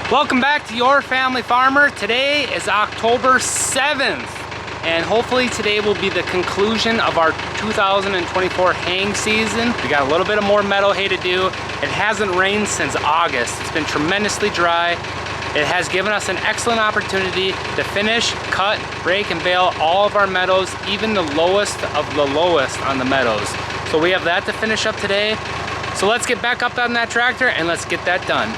Welcome back to Your Family Farmer. Today is October 7th, and hopefully today will be the conclusion of our 2024 haying season. We got a little bit of more meadow hay to do. It hasn't rained since August. It's been tremendously dry. It has given us an excellent opportunity to finish, cut, rake, and bale all of our meadows, even the lowest of the lowest on the meadows. So we have that to finish up today. So let's get back up on that tractor and let's get that done.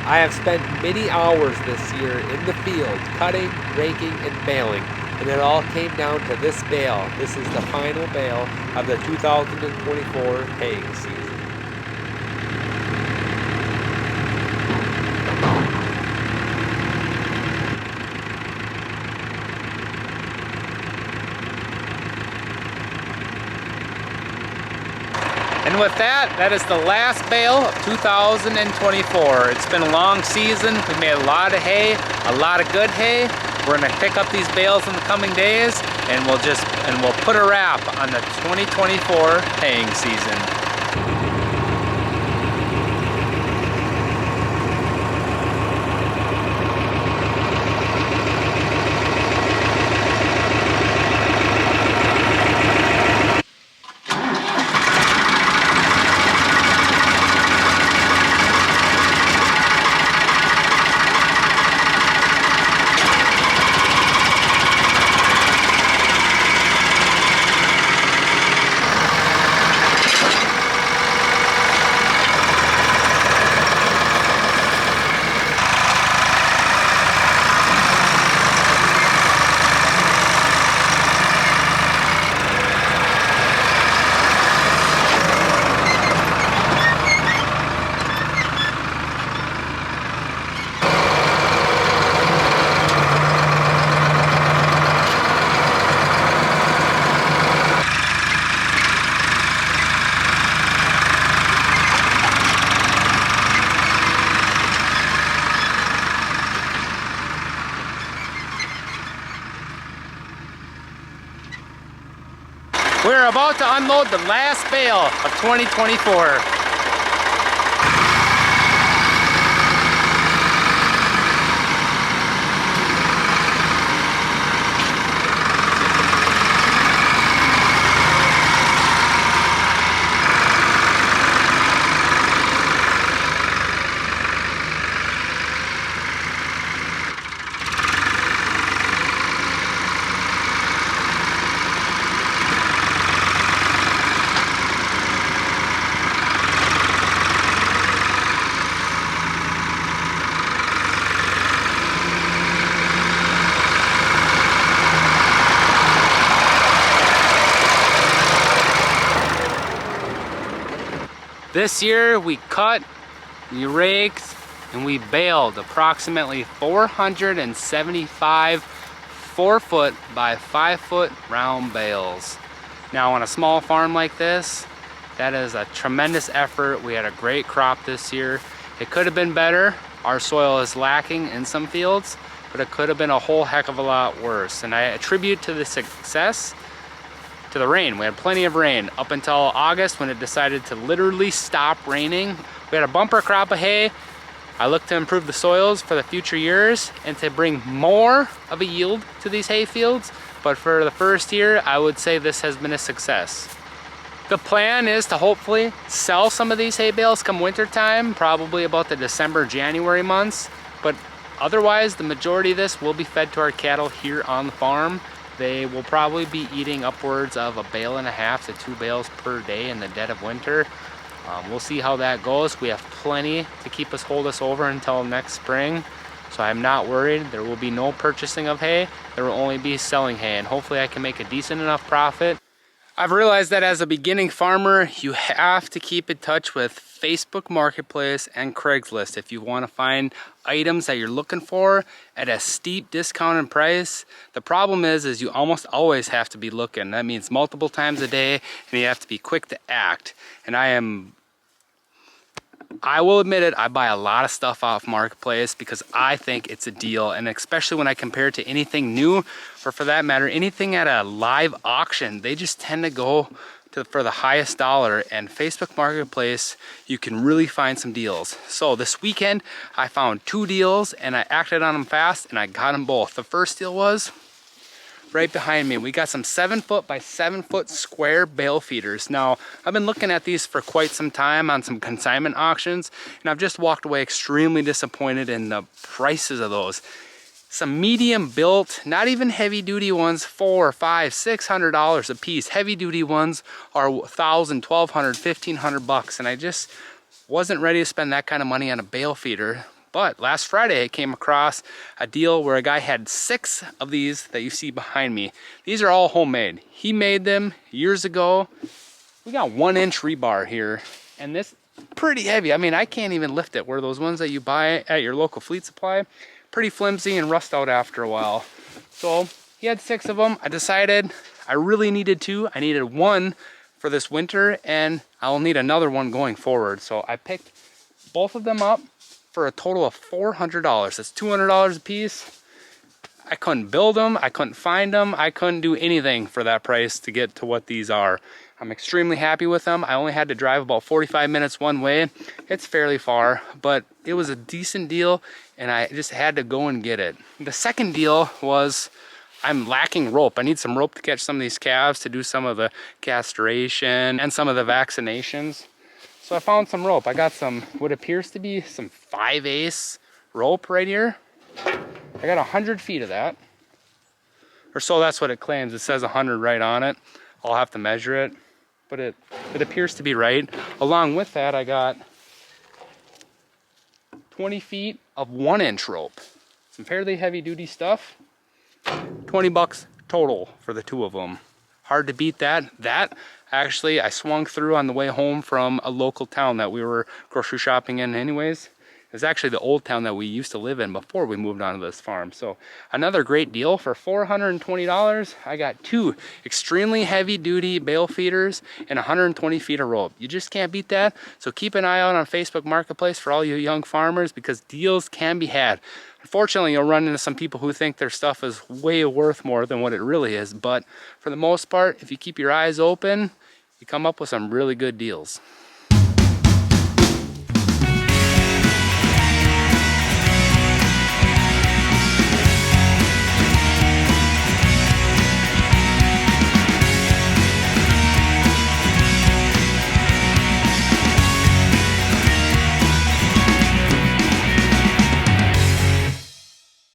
I have spent many hours this year in the field, cutting, raking, and baling, and it all came down to this bale. This is the final bale of the 2024 haying season. And with that, that is the last bale of 2024. It's been a long season. We made a lot of hay, a lot of good hay. We're gonna pick up these bales in the coming days, and we'll put a wrap on the 2024 haying season. We're about to unload the last bale of 2024. This year we cut, we raked, and we baled approximately 475 4-foot by 5-foot round bales. Now on a small farm like this, that is a tremendous effort. We had a great crop this year. It could have been better. Our soil is lacking in some fields, but it could have been a whole heck of a lot worse. And I attribute to the success to the rain. We had plenty of rain up until August when it decided to literally stop raining. We had a bumper crop of hay. I look to improve the soils for the future years and to bring more of a yield to these hay fields. But for the first year, I would say this has been a success. The plan is to hopefully sell some of these hay bales come winter time, probably about the December, January months. But otherwise, the majority of this will be fed to our cattle here on the farm. They will probably be eating upwards of 1.5 bales to 2 bales per day in the dead of winter. We'll see how that goes. We have plenty to hold us over until next spring. So I'm not worried. There will be no purchasing of hay. There will only be selling hay, and hopefully I can make a decent enough profit. I've realized that as a beginning farmer, you have to keep in touch with Facebook Marketplace and Craigslist if you want to find items that you're looking for at a steep discounted price. The problem is you almost always have to be looking. That means multiple times a day, and you have to be quick to act. And I will admit it, I buy a lot of stuff off Marketplace because I think it's a deal, and especially when I compare it to anything new, or for that matter, anything at a live auction, they just tend to go for the highest dollar. And Facebook Marketplace, you can really find some deals. So this weekend, I found 2 deals, and I acted on them fast, and I got them both. The first deal was right behind me. We got some 7-foot by 7-foot square bale feeders. Now, I've been looking at these for quite some time on some consignment auctions, and I've just walked away extremely disappointed in the prices of those. Some medium built, not even heavy duty ones, $400, $500, $600 a piece. Heavy duty ones are $1,000, $1,200, $1,500, and I just wasn't ready to spend that kind of money on a bale feeder. But last Friday I came across a deal where a guy had 6 of these that you see behind me. These are all homemade. He made them years ago. We got 1-inch rebar here, and this pretty heavy. I mean, I can't even lift it. Where those ones that you buy at your local fleet supply, pretty flimsy and rust out after a while. So he had 6 of them. I decided I really needed 2. I needed 1 for this winter, and I'll need another one going forward. So I picked both of them up for a total of $400. That's $200 a piece. I couldn't build them, I couldn't find them, I couldn't do anything for that price to get to what these are. I'm extremely happy with them. I only had to drive about 45 minutes one way. It's fairly far, but it was a decent deal, and I just had to go and get it. The second deal was I'm lacking rope. I need some rope to catch some of these calves to do some of the castration and some of the vaccinations. So I found some rope. I got some, what appears to be some 5/8 rope right here. I got 100 feet of that. Or so that's what it claims. It says 100 right on it. I'll have to measure it, but it appears to be right. Along with that, I got 20 feet of 1-inch rope. Some fairly heavy duty stuff. $20 total for the 2 of them. Hard to beat that. Actually, I swung through on the way home from a local town that we were grocery shopping in anyways. It's actually the old town that we used to live in before we moved on to this farm. So another great deal for $420. I got 2 extremely heavy duty bale feeders and 120 feet of rope. You just can't beat that. So keep an eye out on Facebook Marketplace for all you young farmers, because deals can be had. Unfortunately, you'll run into some people who think their stuff is way worth more than what it really is. But for the most part, if you keep your eyes open, you come up with some really good deals.